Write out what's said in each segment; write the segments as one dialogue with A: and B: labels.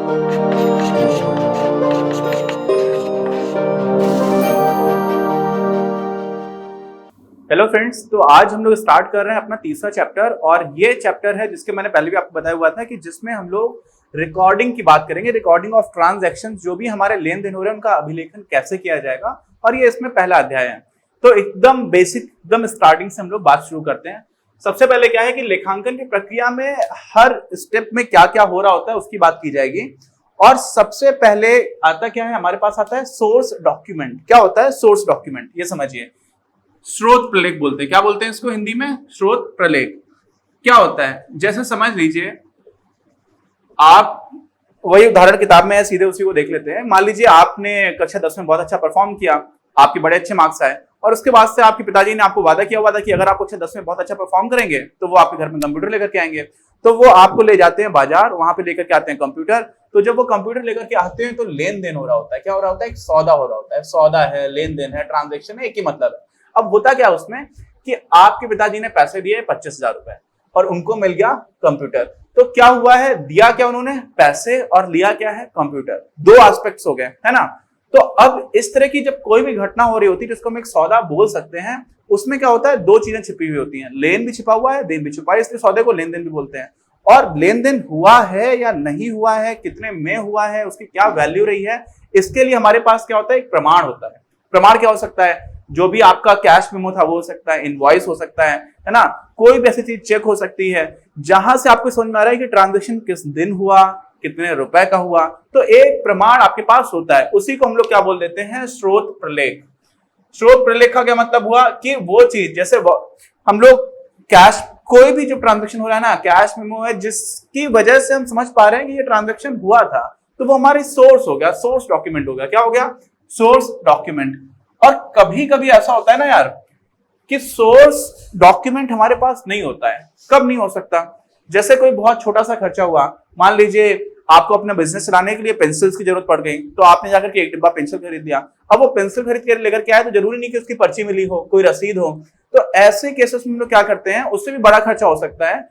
A: Hello friends, तो आज हम लोग स्टार्ट कर रहे हैं अपना तीसरा चैप्टर। और ये चैप्टर है जिसके मैंने पहले भी आपको बताया हुआ था कि जिसमें हम लोग रिकॉर्डिंग की बात करेंगे, रिकॉर्डिंग ऑफ ट्रांजैक्शंस, जो भी हमारे लेन देन हो रहे हैं उनका अभिलेखन कैसे किया जाएगा। और ये इसमें पहला अध्याय है। तो एकदम बेसिक, एकदम स्टार्टिंग से हम लोग बात शुरू करते हैं। सबसे पहले क्या है कि लेखांकन की प्रक्रिया में हर स्टेप में क्या क्या हो रहा होता है उसकी बात की जाएगी। और सबसे पहले आता क्या है, हमारे पास आता है सोर्स डॉक्यूमेंट। क्या होता है सोर्स डॉक्यूमेंट, ये समझिए। स्रोत प्रलेख बोलते हैं, क्या बोलते हैं इसको हिंदी में? स्रोत प्रलेख। क्या होता है, जैसे समझ लीजिए, आप वही उदाहरण किताब में है, सीधे उसी को देख लेते हैं। मान लीजिए आपने कक्षा 10 में बहुत अच्छा परफॉर्म किया, आपके बड़े अच्छे मार्क्स आए, और उसके बाद से आपके पिताजी ने आपको वादा किया हुआ था कि अगर आप कक्षा 10 में बहुत अच्छा परफॉर्म करेंगे तो वो आपके घर में कंप्यूटर लेकर के आएंगे। तो वो आपको ले जाते हैं बाजार, वहां पे लेकर के आते हैं कंप्यूटर। तो जब वो कंप्यूटर लेकर के आते हैं तो लेन देन हो रहा होता है। क्या हो रहा होता है? एक सौदा हो रहा होता है। सौदा है, लेन देन है, ट्रांजेक्शन है, एक ही मतलब है। अब होता क्या उसमें कि आपके पिताजी ने पैसे दिए 25,000 रुपए और उनको मिल गया कंप्यूटर। तो क्या हुआ है, दिया क्या उन्होंने? पैसे, और लिया क्या है? कंप्यूटर। दो एस्पेक्ट्स हो गए, है ना। तो अब इस तरह की जब कोई भी घटना हो रही होती है जिसको हम एक सौदा बोल सकते हैं, उसमें क्या होता है, दो चीजें छिपी हुई होती हैं। लेन भी छिपा हुआ है, देन भी छिपा है, इसलिए सौदे को लेन देन भी बोलते हैं। और लेन देन हुआ है या नहीं हुआ है, कितने में हुआ है, उसकी क्या वैल्यू रही है, इसके लिए हमारे पास क्या होता है? एक प्रमाण होता है। प्रमाण क्या हो सकता है? जो भी आपका कैश मेमो था वो हो सकता है, इनवॉइस हो सकता है ना, कोई भी ऐसी चीज चेक हो सकती है जहां से आपको समझ में आ रहा है कि ट्रांजैक्शन किस दिन हुआ, कितने रुपए का हुआ। तो एक प्रमाण आपके पास होता है, उसी को हम लोग क्या बोल देते हैं? स्रोत प्रलेख। स्रोत प्रलेख का क्या मतलब हुआ कि वो चीज, जैसे हम लोग कैश, कोई भी जो ट्रांजैक्शन हो रहा है ना, कैश मेमो है, जिसकी वजह से हम समझ पा रहे हैं कि ये ट्रांजैक्शन हुआ था, तो वो हमारी सोर्स हो गया, सोर्स डॉक्यूमेंट हो गया। क्या हो गया? Source document. और कभी कभी ऐसा होता है ना यार कि सोर्स डॉक्यूमेंट हमारे पास नहीं होता है। कब नहीं हो सकता? जैसे कोई बहुत छोटा सा खर्चा हुआ, मान लीजिए आपको अपना बिजनेस चलाने के लिए पेंसिल्स की जरूरत पड़ गई, तो आपने जाकर के एक डिब्बा पेंसिल खरीद लिया। अब वो पेंसिल खरीद के लेकर के आए तो जरूरी नहीं कि उसकी पर्ची मिली हो, कोई रसीद हो। तो ऐसे केसेस में हम लोग क्या करते हैं, उससे भी बड़ा खर्चा हो सकता है।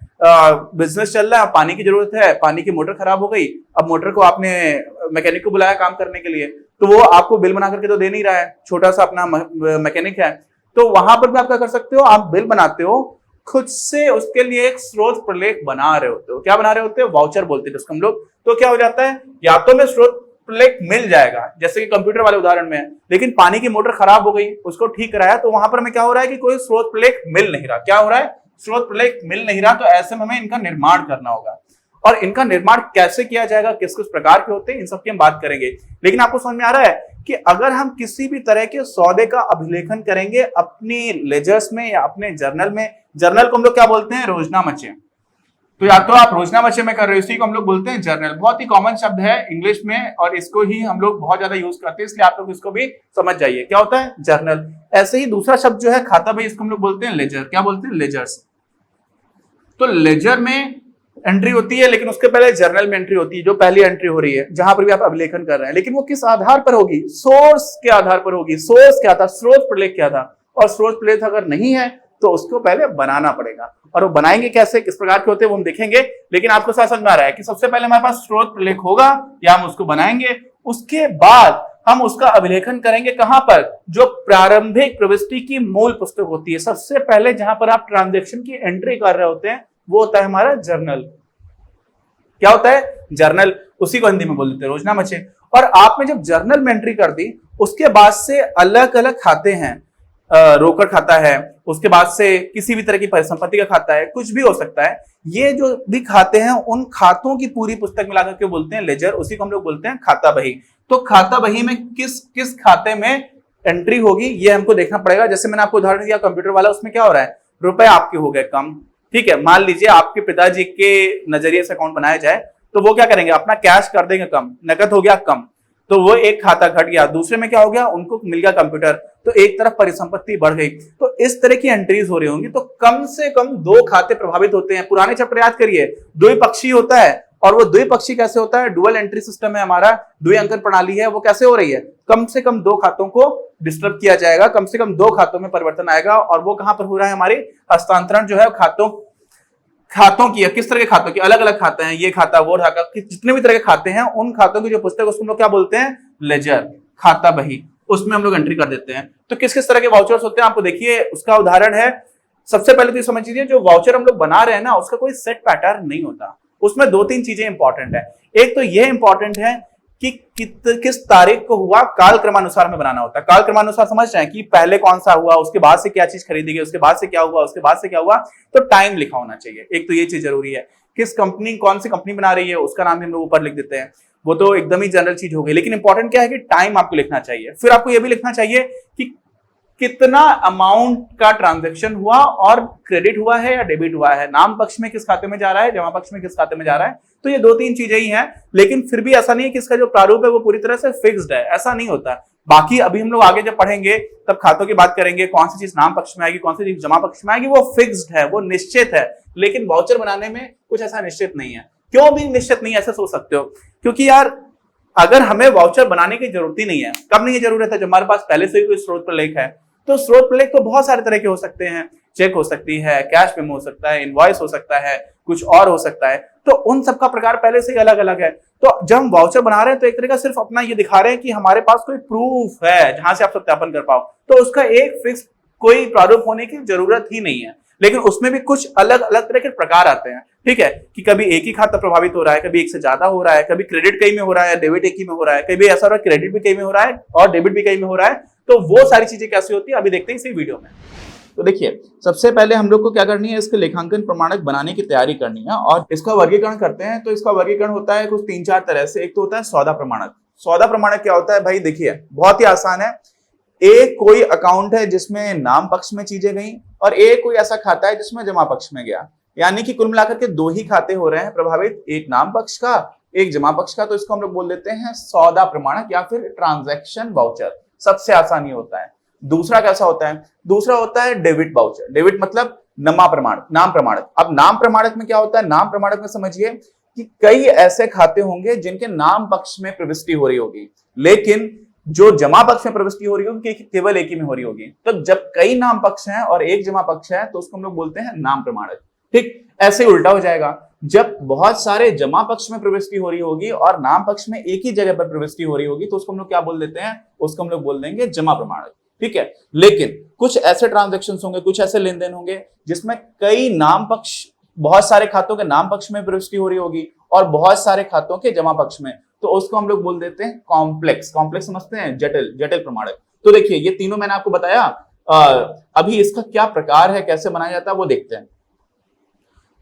A: बिजनेस चल रहा है, पानी की जरूरत है, पानी की मोटर खराब हो गई, अब मोटर को आपने मैकेनिक को बुलाया काम करने के लिए, तो वो आपको बिल बना करके तो दे नहीं रहा है, छोटा सा अपना मैकेनिक है। तो वहां पर भी आप क्या कर सकते हो, आप बिल बनाते हो खुद से, उसके लिए एक स्रोत प्रलेख बना रहे होते हो। क्या बना रहे होते हो? वाउचर बोलते हैं जिसको हम लोग। तो क्या हो जाता है, या तो में स्रोत प्रलेख मिल जाएगा जैसे कि कंप्यूटर वाले उदाहरण में है, लेकिन पानी की मोटर खराब हो गई, उसको ठीक कराया, तो वहां पर में क्या हो रहा है कि कोई स्रोत प्रलेख मिल नहीं रहा। क्या हो रहा है? स्रोत प्रलेख मिल नहीं रहा। तो ऐसे में हमें इनका निर्माण करना होगा। और इनका निर्माण कैसे किया जाएगा, किस किस प्रकार के होते हैं, इन सबकी हम बात करेंगे। लेकिन आपको समझ में आ रहा है कि अगर हम किसी भी तरह के सौदे का अभिलेखन करेंगे अपनी लेजर्स में या अपने जर्नल में, जर्नल को हम लोग क्या बोलते हैं? रोजनामचे। तो या तो आप रोजनामचे में कर रहे हो, इसी को हम लोग बोलते हैं जर्नल। बहुत ही कॉमन शब्द है इंग्लिश में और इसको ही हम लोग बहुत ज्यादा यूज करते हैं, इसलिए आप लोग इसको भी समझ जाइए। क्या होता है? जर्नल। ऐसे ही दूसरा शब्द जो है खाता बही, इसको हम लोग बोलते हैं लेजर। क्या बोलते हैं? लेजर्स। तो लेजर में एंट्री होती है, लेकिन उसके पहले जर्नल में एंट्री होती है, जो पहली एंट्री हो रही है जहां पर भी आप अभिलेखन कर रहे हैं। लेकिन वो किस आधार पर होगी? सोर्स के आधार पर होगी। सोर्स क्या था? स्रोत प्रलेख क्या था? और स्रोत प्रलेख अगर नहीं है तो उसको पहले बनाना पड़ेगा। और वो बनाएंगे कैसे, किस प्रकार के होते हैं वो हम देखेंगे। लेकिन आपको समझ में आ रहा है कि सबसे पहले हमारे पास स्रोत प्रलेख होगा या हम उसको बनाएंगे, उसके बाद हम उसका अभिलेखन करेंगे। कहां पर? जो प्रारंभिक प्रविष्टि की मूल पुस्तक होती है, सबसे पहले जहां पर आप ट्रांजैक्शन की एंट्री कर रहे होते हैं, वो होता है हमारा जर्नल। क्या होता है? जर्नल। उसी को हिंदी में बोल देते हैं रोजनामचे। और आपने जब जर्नल में एंट्री कर दी, उसके बाद से अलग अलग खाते हैं, रोकड़ खाता है, उसके बाद से किसी भी तरह की परिसंपत्ति का खाता है, कुछ भी हो सकता है। ये जो भी खाते हैं, उन खातों की पूरी पुस्तक मिलाकर के बोलते हैं लेजर। उसी को हम लोग बोलते हैं खाता बही। तो खाता बही में किस किस खाते में एंट्री होगी ये हमको देखना पड़ेगा। जैसे मैंने आपको उदाहरण दिया कंप्यूटर वाला, उसमें क्या हो रहा है? रुपए आपके हो गए कम, ठीक है। मान लीजिए आपके पिताजी के नजरिए से अकाउंट बनाया जाए तो वो क्या करेंगे? अपना कैश कर देंगे कम, नकद हो गया कम, तो वो एक खाता घट गया। दूसरे में क्या हो गया? उनको मिल गया कंप्यूटर, तो एक तरफ परिसंपत्ति बढ़ गई। तो इस तरह की एंट्रीज हो रही होंगी। तो कम से कम दो खाते प्रभावित होते हैं। पुराने चैप्टर याद करिए, द्विपक्षीय होता है। और वो द्विपक्षीय कैसे होता है? डुअल एंट्री सिस्टम है हमारा, द्विअंकन प्रणाली है। वो कैसे हो रही है? कम से कम दो खातों को डिस्टर्ब किया जाएगा, कम से कम दो खातों में परिवर्तन आएगा। और वो कहां पर हो रहा है? हमारी हस्तांतरण जो है खातों की, किस तरह के खातों की, अलग अलग खाते हैं, ये खाता वो खाता, जितने भी तरह के खाते हैं उन खातों की जो पुस्तक उसको हम लोग क्या बोलते हैं, लेजर, खाता बही, उसमें हम लोग एंट्री कर देते हैं। तो किस किस तरह के वाउचर्स होते हैं आपको देखिए उसका उदाहरण है। सबसे पहले तो समझ लीजिए जो वाउचर हम लोग बना रहे हैं ना उसका कोई सेट पैटर्न नहीं होता, उसमें दो तीन चीजें इंपॉर्टेंट है। एक तो यह इंपॉर्टेंट है कि किस तारीख को हुआ, काल क्रमानुसार में बनाना होता है। काल क्रमानुसार समझ रहे हैं कि पहले कौन सा हुआ, उसके बाद से क्या चीज खरीदी गई, उसके बाद से क्या हुआ, उसके बाद से क्या हुआ, तो टाइम लिखा होना चाहिए। एक तो ये चीज जरूरी है। किस कंपनी, कौन सी कंपनी बना रही है उसका नाम भी हम लोग ऊपर लिख देते हैं, वो तो एकदम ही जनरल चीज हो गई। लेकिन इंपॉर्टेंट क्या है कि टाइम आपको लिखना चाहिए। फिर आपको यह भी लिखना चाहिए कि कितना अमाउंट का ट्रांजैक्शन हुआ और क्रेडिट हुआ है या डेबिट हुआ है, नाम पक्ष में किस खाते में जा रहा है, जमा पक्ष में किस खाते में जा रहा है। तो ये दो तीन चीजें ही हैं, लेकिन फिर भी ऐसा नहीं है कि इसका जो प्रारूप है वो पूरी तरह से फिक्स्ड है, ऐसा नहीं होता। बाकी अभी हम लोग आगे जब पढ़ेंगे तब खातों की बात करेंगे, कौन सी चीज नाम पक्ष में आएगी, कौन सी चीज जमा पक्ष में आएगी, वो फिक्स्ड है, वो निश्चित है। लेकिन वाउचर बनाने में कुछ ऐसा निश्चित नहीं है। क्यों भी निश्चित नहीं, ऐसा सोच सकते हो, क्योंकि यार अगर हमें वाउचर बनाने की जरूरत ही नहीं है, कब नहीं जरूरत है, जब हमारे पास पहले से ही कोई स्रोत प्रलेख है। तो स्रोत प्रलेख तो बहुत सारे तरह के हो सकते हैं, चेक हो सकती है, कैश मेमो हो सकता है, इनवॉइस हो सकता है, कुछ और हो सकता है। तो उन सबका प्रकार पहले से ही अलग अलग है। तो जब हम वाउचर बना रहे हैं तो एक तरीका सिर्फ अपना ये दिखा रहे हैं कि हमारे पास कोई प्रूफ है जहां से आप सत्यापन कर पाओ, तो उसका एक फिक्स कोई प्रारूप होने की जरूरत ही नहीं है। लेकिन उसमें भी कुछ अलग अलग तरह के प्रकार आते हैं, ठीक है, कि कभी एक ही खाता प्रभावित हो रहा है, कभी एक से ज्यादा हो रहा है, कभी क्रेडिट कई में हो रहा है, डेबिट एक ही में हो रहा है, कभी ऐसा हो रहा है क्रेडिट भी कई में हो रहा है और डेबिट भी कई में हो रहा है। तो वो सारी चीजें कैसे होती है अभी देखते हैं इसी वीडियो में। तो देखिए सबसे पहले हम लोग को क्या करनी है, इसके लेखांकन प्रमाणक बनाने की तैयारी करनी है और इसका वर्गीकरण करते हैं। तो इसका वर्गीकरण होता है कुछ तीन चार तरह से। एक तो होता है सौदा प्रमाणक। सौदा प्रमाणक क्या होता है भाई, देखिए बहुत ही आसान है। एक कोई अकाउंट है जिसमें नाम पक्ष में चीजें गई और एक कोई ऐसा खाता है जिसमें जमा पक्ष में गया, यानी कि कुल मिलाकर के दो ही खाते हो रहे हैं प्रभावित, एक नाम पक्ष का एक जमा पक्ष का। तो इसको हम लोग बोल देते हैं सौदा प्रमाणक या फिर ट्रांजैक्शन वाउचर। सबसे आसानी होता है। दूसरा कैसा होता है, दूसरा होता है डेबिट वाउचर। डेबिट मतलब नमा प्रमाणक, नाम प्रमाणक। अब नाम प्रमाणक में क्या होता है, नाम प्रमाणक में समझिए कि कई ऐसे खाते होंगे जिनके नाम पक्ष में प्रविष्टि हो रही होगी, लेकिन जो जमा पक्ष में प्रविष्टि हो रही होगी केवल एक ही में हो रही होगी। तो जब कई नाम पक्ष हैं और एक जमा पक्ष है तो उसको हम लोग बोलते हैं नाम प्रमाणक। ठीक ऐसे उल्टा हो जाएगा, जब बहुत सारे जमा पक्ष में प्रविष्टि हो रही होगी और नाम पक्ष में एक ही जगह पर प्रविष्टि हो रही होगी तो उसको हम लोग क्या बोल देते हैं, उसको हम लोग बोल देंगे जमा प्रमाणक। ठीक है, लेकिन कुछ ऐसे ट्रांजैक्शंस होंगे, कुछ ऐसे लेन देन होंगे जिसमें कई नाम पक्ष, बहुत सारे खातों के नाम पक्ष में प्रविष्टि हो रही होगी और बहुत सारे खातों के जमा पक्ष में, तो उसको हम लोग बोल देते हैं कॉम्प्लेक्स। कॉम्प्लेक्स समझते हैं, जटिल, जटिल प्रमाणक। तो देखिए ये तीनों मैंने आपको बताया। अभी इसका क्या प्रकार है, कैसे बनाया जाता है वो देखते हैं।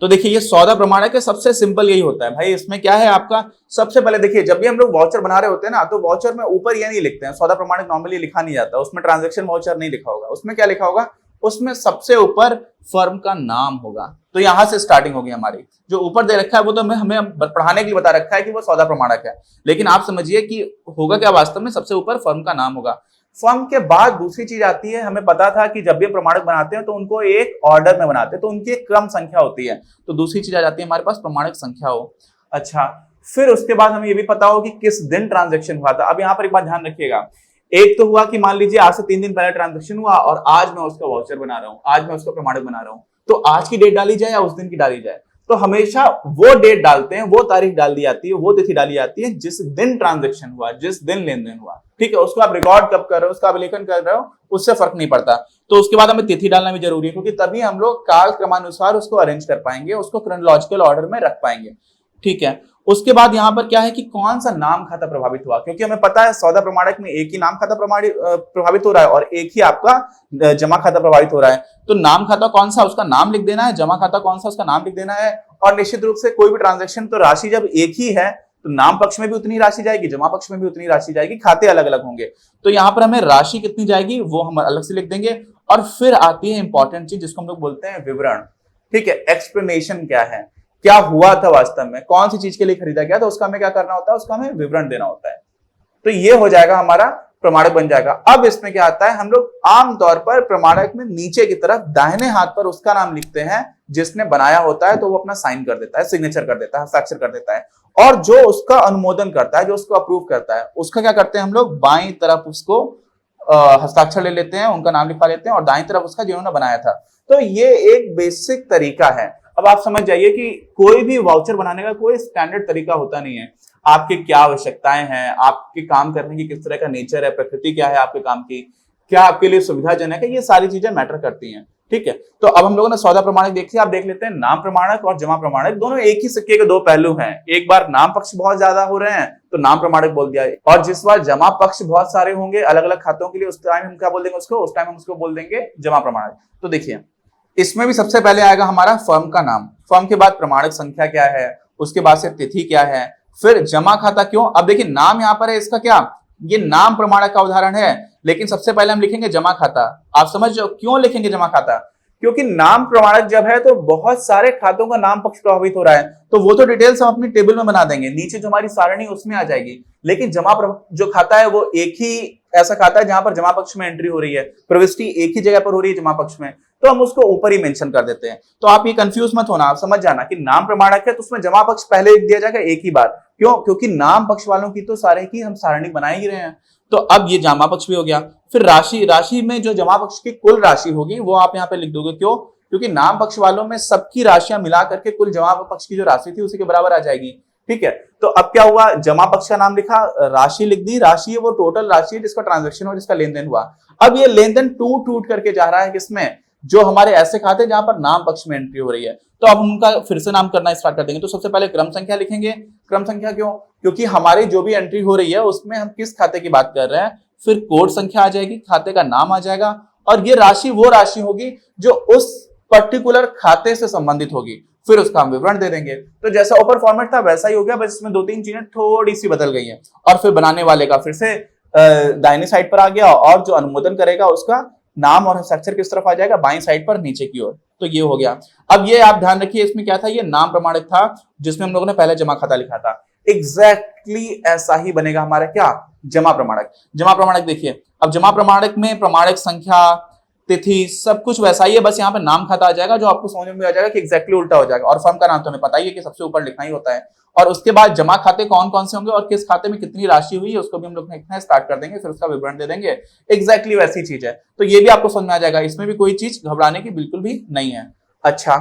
A: तो देखिए ये सौदा प्रमाणक है, सबसे सिंपल यही होता है भाई। इसमें क्या है आपका, सबसे पहले देखिए जब भी हम लोग वाउचर बना रहे होते हैं ना तो वाउचर में ऊपर ये नहीं लिखते हैं, सौदा प्रमाणक नॉर्मली लिखा नहीं जाता, उसमें ट्रांजैक्शन वाउचर नहीं लिखा होगा। उसमें क्या लिखा होगा, उसमें सबसे ऊपर फर्म का नाम होगा। तो यहां से स्टार्टिंग होगी हमारी। जो ऊपर दे रखा है वो तो हमें पढ़ाने के लिए बता रखा है कि वो सौदा प्रमाणक है, लेकिन आप समझिए कि होगा क्या वास्तव में, सबसे ऊपर फर्म का नाम होगा। फर्म के बाद दूसरी चीज आती है, हमें पता था कि जब भी प्रमाणक बनाते हैं तो उनको एक ऑर्डर में बनाते हैं, तो उनकी एक क्रम संख्या होती है। तो दूसरी चीज आ जाती है हमारे पास प्रमाणक संख्या हो। अच्छा, फिर उसके बाद हमें ये भी पता हो कि किस दिन ट्रांजैक्शन हुआ था। अब यहाँ पर एक बात ध्यान रखिएगा, एक तो हुआ कि मान लीजिए आज से 3 दिन पहले ट्रांजैक्शन हुआ और आज मैं उसका वाउचर बना रहा हूं, आज मैं उसका प्रमाणक बना रहा हूं, तो आज की डेट डाली जाए या उस दिन की डाली जाए। तो हमेशा वो डेट डालते हैं, वो तारीख डाल दी जाती है, वो तिथि डाली जाती है जिस दिन ट्रांजैक्शन हुआ, जिस दिन लेन देन हुआ। ठीक है, उसको आप रिकॉर्ड कब कर रहे हो, उसका अभिलेखन कर रहे हो, उससे फर्क नहीं पड़ता। तो उसके बाद हमें तिथि डालना भी जरूरी है, क्योंकि तभी हम लोग काल क्रमानुसार उसको अरेंज कर पाएंगे, उसको क्रोनोलॉजिकल ऑर्डर में रख पाएंगे। ठीक है, उसके बाद यहां पर क्या है कि कौन सा नाम खाता प्रभावित हुआ, क्योंकि हमें पता है सौदा प्रमाणक में एक ही नाम खाता प्रभावित हो रहा है और एक ही आपका जमा खाता प्रभावित हो रहा है। तो नाम खाता कौन सा, उसका नाम लिख देना है, जमा खाता कौन सा, उसका नाम लिख देना है। और निश्चित रूप से कोई भी ट्रांजैक्शन, तो राशि जब एक ही है तो नाम पक्ष में भी उतनी राशि जाएगी, जमा पक्ष में भी उतनी राशि जाएगी, खाते अलग अलग होंगे। तो यहाँ पर हमें राशि कितनी जाएगी वो हम अलग से लिख देंगे। और फिर आती है इंपॉर्टेंट चीज जिसको हम लोग बोलते हैं विवरण। ठीक है, एक्सप्लेनेशन क्या है, क्या हुआ था वास्तव में, कौन सी चीज के लिए खरीदा गया, तो उसका हमें क्या करना होता है, उसका हमें विवरण देना होता है। तो ये हो जाएगा हमारा प्रमाणक बन जाएगा। अब इसमें क्या आता है, हम लोग आमतौर पर प्रमाणक में नीचे की तरफ दाहिने हाथ पर उसका नाम लिखते हैं जिसने बनाया होता है, तो वो अपना साइन कर देता है, सिग्नेचर कर देता है, हस्ताक्षर कर देता है। और जो उसका अनुमोदन करता है, जो उसको अप्रूव करता है, उसका क्या करते हैं हम लोग, बाईं तरफ उसको हस्ताक्षर ले लेते हैं, उनका नाम लिखवा लेते हैं और दाईं तरफ उसका जिन्होंने बनाया था। तो ये एक बेसिक तरीका है। अब आप समझ जाइए कि कोई भी वाउचर बनाने का कोई स्टैंडर्ड तरीका होता नहीं है। आपकी क्या आवश्यकताएं हैं, आपके काम करने की किस तरह का नेचर है, प्रकृति क्या है आपके काम की, क्या आपके लिए सुविधाजनक है, ये सारी चीजें मैटर करती हैं। ठीक है, तो अब हम लोगों ने सौदा प्रमाणक देखी, आप देख लेते हैं नाम प्रमाणक और जमा प्रमाणक दोनों एक ही सिक्के के दो पहलू हैं। एक बार नाम पक्ष बहुत ज्यादा हो रहे हैं तो नाम प्रमाणक बोल दिया, और जिस बार जमा पक्ष बहुत सारे होंगे अलग अलग खातों के लिए, उस टाइम हम क्या बोल देंगे उसको, उस टाइम हम उसको बोल देंगे जमा प्रमाणक। तो देखिए इसमें भी सबसे पहले आएगा हमारा फर्म का नाम, फर्म के बाद प्रमाणक संख्या क्या है, उसके बाद से तिथि क्या है, फिर जमा खाता क्यों। अब देखिए नाम यहां पर है, इसका क्या, ये नाम प्रमाणक का उदाहरण है, लेकिन सबसे पहले हम लिखेंगे जमा खाता। आप समझ जाओ क्यों लिखेंगे जमा खाता, क्योंकि नाम प्रमाणक जब है तो बहुत सारे खातों का नाम पक्ष प्रभावित हो रहा है, तो वो तो डिटेल्स हम अपनी टेबल में बना देंगे, नीचे जो हमारी सारणी उसमें आ जाएगी। लेकिन जो खाता है वो एक ही ऐसा खाता है जहां पर जमा पक्ष में एंट्री हो रही है, प्रविष्टि एक ही जगह पर हो रही है जमा पक्ष में, तो हम उसको ऊपर ही मेंशन कर देते हैं। तो आप ये कंफ्यूज मत होना, आप समझ जाना कि नाम प्रमाणक है तो उसमें जमा पक्ष पहले लिख दिया जाएगा एक ही बार। क्यों, क्योंकि नाम पक्ष वालों की तो सारे की हम सारणी बना ही रहे हैं। तो अब ये जमा पक्ष भी हो गया। फिर राशि, राशि में जो जमा पक्ष की कुल राशि होगी वो आप यहाँ पे लिख दोगे। क्यों, क्योंकि नाम पक्ष वालों में सबकी राशियां मिला करके कुल जमा पक्ष की जो राशि थी उसी के बराबर आ जाएगी। ठीक है, तो अब क्या हुआ, जमा पक्ष का नाम लिखा, राशि लिख दी, राशि है वो टोटल राशि है जिसका ट्रांजैक्शन और जिसका लेन देन हुआ। अब ये लेन देन टूट टूट करके जा रहा है किसमें, जो हमारे ऐसे खाते जहां पर नाम पक्ष में एंट्री हो रही है। तो अब हम उनका फिर से नाम करना स्टार्ट कर देंगे। तो सबसे पहले क्रम संख्या लिखेंगे। क्रम संख्या क्यों, क्योंकि हमारी जो भी एंट्री हो रही है उसमें हम किस खाते की बात कर रहे हैं। फिर कोड संख्या आ जाएगी, खाते का नाम आ जाएगा, और ये राशि वो राशि होगी जो उस पर्टिकुलर खाते से संबंधित होगी। फिर उसका हम विवरण दे देंगे। तो जैसा ऊपर फॉर्मेट था वैसा ही हो गया, बस इसमें दो तीन चीजें थोड़ी सी बदल गई हैं। और फिर बनाने वाले का फिर से दाहिनी साइड पर आ गया, और जो अनुमोदन करेगा उसका नाम और हस्ताक्षर किस तरफ आ जाएगा, बाईं साइड पर नीचे की ओर। तो ये हो गया। अब ये आप ध्यान रखिए, इसमें क्या था, ये नाम प्रमाणक था जिसमें हम लोगों ने पहले जमा खाता लिखा था। एग्जैक्टली ऐसा ही बनेगा हमारा क्या, जमा प्रमाणक। जमा प्रमाणक देखिए, अब जमा प्रमाणक में प्रमाणक संख्या, तिथि, सब कुछ वैसा ही है, बस यहाँ पे नाम खाता आ जाएगा जो आपको समझ में आ जाएगा कि एग्जैक्टली उल्टा हो जाएगा। और फर्म का नाम तो हमें पता ही है कि सबसे ऊपर लिखना ही होता है। और उसके बाद जमा खाते कौन कौन से होंगे और किस खाते में कितनी राशि हुई है उसको भी हम लोग लिखना स्टार्ट कर देंगे, फिर उसका विवरण दे देंगे। एग्जैक्टली वैसी चीज है, तो ये भी आपको समझ में आ जाएगा, इसमें भी कोई चीज घबराने की बिल्कुल भी नहीं है। अच्छा,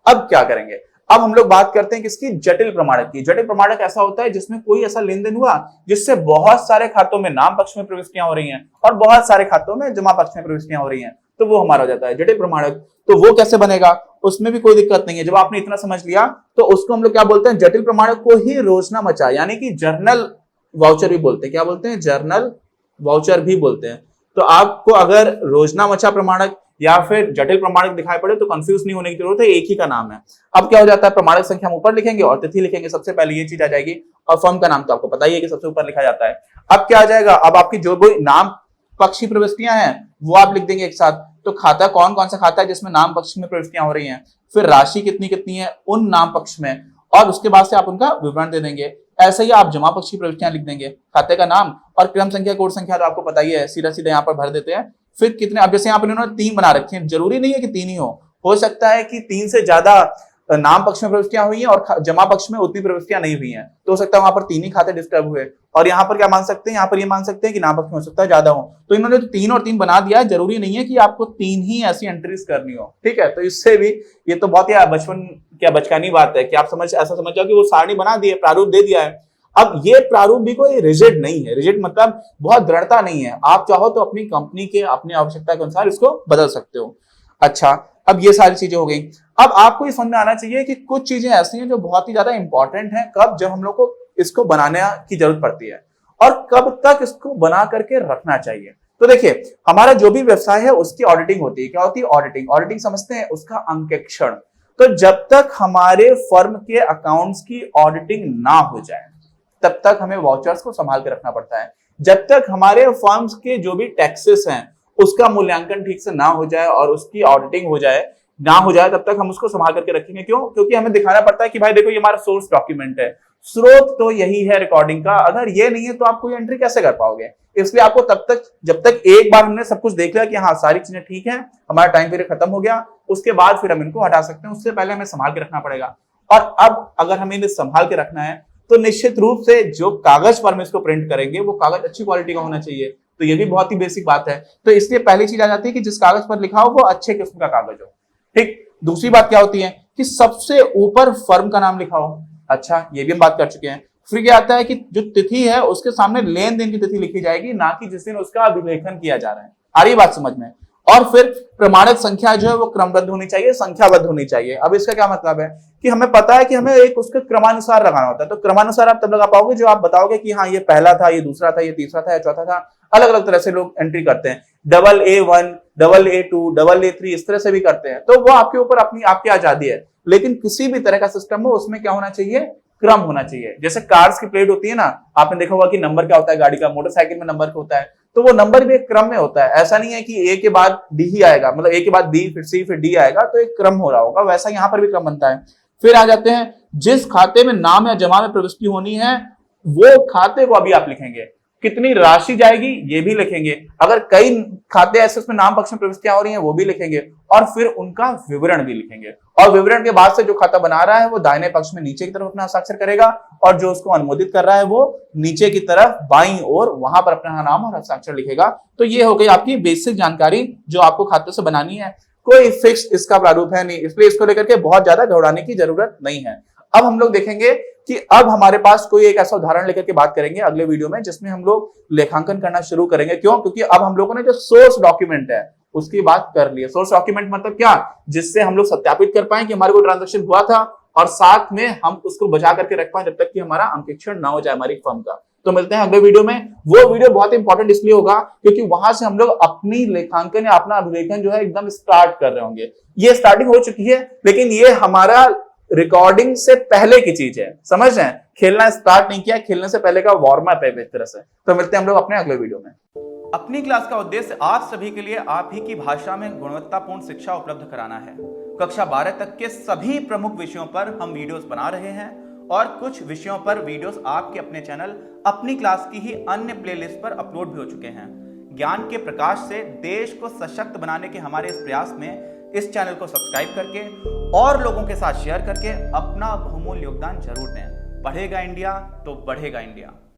A: अब क्या करेंगे, अब हम लोग बात करते हैं किसकी, जटिल प्रमाणक की। जटिल प्रमाणक ऐसा होता है जिसमें कोई ऐसा लेन देन हुआ जिससे बहुत सारे खातों में नाम पक्ष में प्रविष्टियां हो रही हैं और बहुत सारे खातों में जमा पक्ष में प्रविष्टियां हो रही हैं, तो वो हमारा हो जाता है जटिल प्रमाणक। तो वो कैसे बनेगा, उसमें भी कोई दिक्कत नहीं है। जब आपने इतना समझ लिया तो उसको हम लोग क्या बोलते हैं, जटिल प्रमाणक को ही रोजनामचा यानी कि जर्नल वाउचर भी बोलते हैं। क्या बोलते हैं, जर्नल वाउचर भी बोलते हैं। तो आपको अगर रोजनामचा प्रमाणक या फिर जटिल प्रमाणक दिखाई पड़े तो कंफ्यूज नहीं होने की जरूरत है, एक ही का नाम है। अब क्या हो जाता है, प्रमाणक संख्या हम ऊपर लिखेंगे और तिथि लिखेंगे, सबसे पहले ये चीज आ जाएगी। और फर्म का नाम तो आपको पता ही है कि सबसे ऊपर लिखा जाता है। अब क्या आ जाएगा, अब आपकी जो भी नाम पक्षी प्रविष्टियां हैं वो आप लिख देंगे एक साथ। तो खाता कौन कौन सा खाता है जिसमें नाम पक्ष में प्रविष्टियां हो रही हैं, फिर राशि कितनी कितनी है उन नाम पक्ष में, और उसके बाद से आप उनका विवरण दे देंगे। ऐसे ही आप जमा पक्ष की प्रविष्टियां लिख देंगे, खाते का नाम और क्रम संख्या कोड संख्या तो आपको पता ही है, सीधा सीधा यहाँ पर भर देते हैं। फिर कितने, अब जैसे यहाँ पर इन्होंने 3 बना रखे हैं, जरूरी नहीं है कि 3 ही हो सकता है कि 3 से ज्यादा नाम पक्ष में प्रविष्टियां हुई हैं और जमा पक्ष में उतनी प्रविष्टियां नहीं हुई हैं, तो हो सकता है वहां पर 3 ही खाते डिस्टर्ब हुए। और यहाँ पर क्या मान सकते हैं, यहाँ पर ये मान सकते हैं कि नाम पक्ष में हो सकता है ज्यादा हो, तो इन्होंने तो 3 और 3 बना दिया। जरूरी नहीं है कि आपको 3 ही ऐसी एंट्रीज करनी हो। ठीक है, तो इससे भी ये तो बहुत ही बचपन क्या बचकानी बात है कि आप ऐसा समझ जाओ कि वो सारणी बना दी है, प्रारूप दे दिया है। अब ये प्रारूप भी कोई रिजिड नहीं है, रिजिड मतलब बहुत दृढ़ता नहीं है, आप चाहो तो अपनी कंपनी के अपनी आवश्यकता के अनुसार इसको बदल सकते हो। अच्छा, अब ये सारी चीजें हो गई। अब आपको ये समझ में आना चाहिए कि कुछ चीजें ऐसी हैं जो बहुत ही ज्यादा इंपॉर्टेंट हैं, कब, जब हम लोग को इसको बनाने की जरूरत पड़ती है और कब तक इसको बना करके रखना चाहिए। तो देखिए, हमारा जो भी व्यवसाय है उसकी ऑडिटिंग होती है। क्या होती है, ऑडिटिंग। ऑडिटिंग समझते हैं, उसका अंकेक्षण। तो जब तक हमारे फर्म के अकाउंट्स की ऑडिटिंग ना हो जाए तब तक हमें वाउचर्स को संभाल के रखना पड़ता है। जब तक हमारे फर्म्स के जो भी टैक्सेस हैं उसका मूल्यांकन ठीक से ना हो जाए और उसकी ऑडिटिंग ना हो जाए तब तक हम उसको संभाल करके रखेंगे। क्यों, क्योंकि हमें दिखाना पड़ता है कि भाई देखो ये हमारा सोर्स डॉक्यूमेंट है, स्रोत तो यही है रिकॉर्डिंग का। अगर ये नहीं है तो आप कोई एंट्री कैसे कर पाओगे। इसलिए आपको तब तक, जब तक एक बार हमने सब कुछ देख लिया कि हाँ सारी चीजें ठीक है, हमारा टाइम पीरियड खत्म हो गया, उसके बाद फिर हम इनको हटा सकते हैं। उससे पहले हमें संभाल के रखना पड़ेगा। और अब अगर हमें इन्हें संभाल के रखना है तो निश्चित रूप से जो कागज पर हम इसको प्रिंट करेंगे वो कागज अच्छी क्वालिटी का होना चाहिए। तो ये भी बहुत ही बेसिक बात है। तो इसलिए पहली चीज आ जाती है कि जिस कागज पर लिखा हो वो अच्छे किस्म का कागज हो। ठीक, दूसरी बात क्या होती है कि सबसे ऊपर फर्म का नाम लिखा हो। अच्छा, ये भी हम बात कर चुके हैं। फिर क्या आता है कि जो तिथि है उसके सामने लेन देन की तिथि लिखी जाएगी, ना कि जिस दिन उसका अभिलेखन किया जा रहा है। आ रही बात समझ में? और फिर प्रमाणित संख्या जो है वो क्रमबद्ध होनी चाहिए, संख्याबद्ध होनी चाहिए। अब इसका क्या मतलब है कि हमें पता है कि हमें एक उसके क्रमानुसार लगाना होता है। तो क्रमानुसार आप तब लगा पाओगे जो आप बताओगे कि हाँ ये पहला था, ये दूसरा था, ये तीसरा था, या चौथा था। अलग अलग तरह से लोग एंट्री करते हैं, AA1, AA2, AA3, इस तरह से भी करते हैं। तो वो आपके ऊपर अपनी आपकी आजादी है, लेकिन किसी भी तरह का सिस्टम हो उसमें क्या होना चाहिए, क्रम होना चाहिए। जैसे कार्स की प्लेट होती है ना, आपने देखा होगा कि नंबर क्या होता है गाड़ी का, मोटरसाइकिल में नंबर होता है, तो वो नंबर भी एक क्रम में होता है। ऐसा नहीं है कि ए के बाद डी ही आएगा, मतलब ए के बाद बी फिर सी फिर डी आएगा, तो एक क्रम हो रहा होगा। वैसा यहाँ पर भी क्रम बनता है। फिर आ जाते हैं, जिस खाते में नाम या जमा में प्रविष्टि होनी है वो खाते को अभी आप लिखेंगे, कितनी राशि जाएगी ये भी लिखेंगे, अगर कई खाते ऐसे उसमें नाम पक्ष में प्रविष्टियां हो रही हैं वो भी लिखेंगे, और फिर उनका विवरण भी लिखेंगे। और विवरण के बाद से जो खाता बना रहा है वो दाहिने पक्ष में नीचे की तरफ अपना हस्ताक्षर करेगा, और जो उसको अनुमोदित कर रहा है वो नीचे की तरफ बाईं ओर वहां पर अपना नाम और हस्ताक्षर लिखेगा। तो ये हो गई आपकी बेसिक जानकारी जो आपको खाते से बनानी है। कोई फिक्स इसका प्रारूप है नहीं, इसलिए इसको लेकर के बहुत ज्यादा घबराने की जरूरत नहीं है। अब हम लोग देखेंगे कि अब हमारे पास कोई एक ऐसा उदाहरण लेकर के बात करेंगे अगले वीडियो में, जिसमें हम लोग लेखांकन करना शुरू करेंगे। क्यों? क्योंकि अब हम लोगों ने जो सोर्स डॉक्यूमेंट है उसकी बात कर ली है। सोर्स डॉक्यूमेंट मतलब क्या? जिससे हम लोग सत्यापित कर पाए कि हमारे को ट्रांजैक्शन हुआ था, और साथ में हम उसको बचा करके रख पाए जब तक कि हमारा अंकेक्षण ना हो जाए हमारी फर्म का। तो मिलते हैं अगले वीडियो में। वो वीडियो बहुत इंपॉर्टेंट इसलिए होगा क्योंकि वहां से हम लोग अपनी लेखांकन या अपना अभिलेखन जो है एकदम स्टार्ट कर रहे होंगे। ये स्टार्टिंग हो चुकी है, लेकिन ये हमारा रिकॉर्डिंग से पहले की चीज है, समझ रहे हैं? खेलना स्टार्ट नहीं किया, खेलने से पहले का वार्म अप है एक तरह से। तो मिलते हैं हम लोग अपने अगले वीडियो में। अपनी क्लास का उद्देश्य आप सभी के लिए आप ही की भाषा में गुणवत्तापूर्ण शिक्षा उपलब्ध कराना है। कक्षा 12 तक के सभी प्रमुख विषयों पर हम वीडियोस बना रहे हैं, और कुछ विषयों पर वीडियोस आपके अपने चैनल अपनी क्लास की ही अन्य प्लेलिस्ट पर अपलोड भी हो चुके हैं। ज्ञान के प्रकाश से देश को सशक्त बनाने के हमारे इस प्रयास में इस चैनल को सब्सक्राइब करके और लोगों के साथ शेयर करके अपना बहुमूल्य योगदान जरूर दें। पढ़ेगा इंडिया तो बढ़ेगा इंडिया।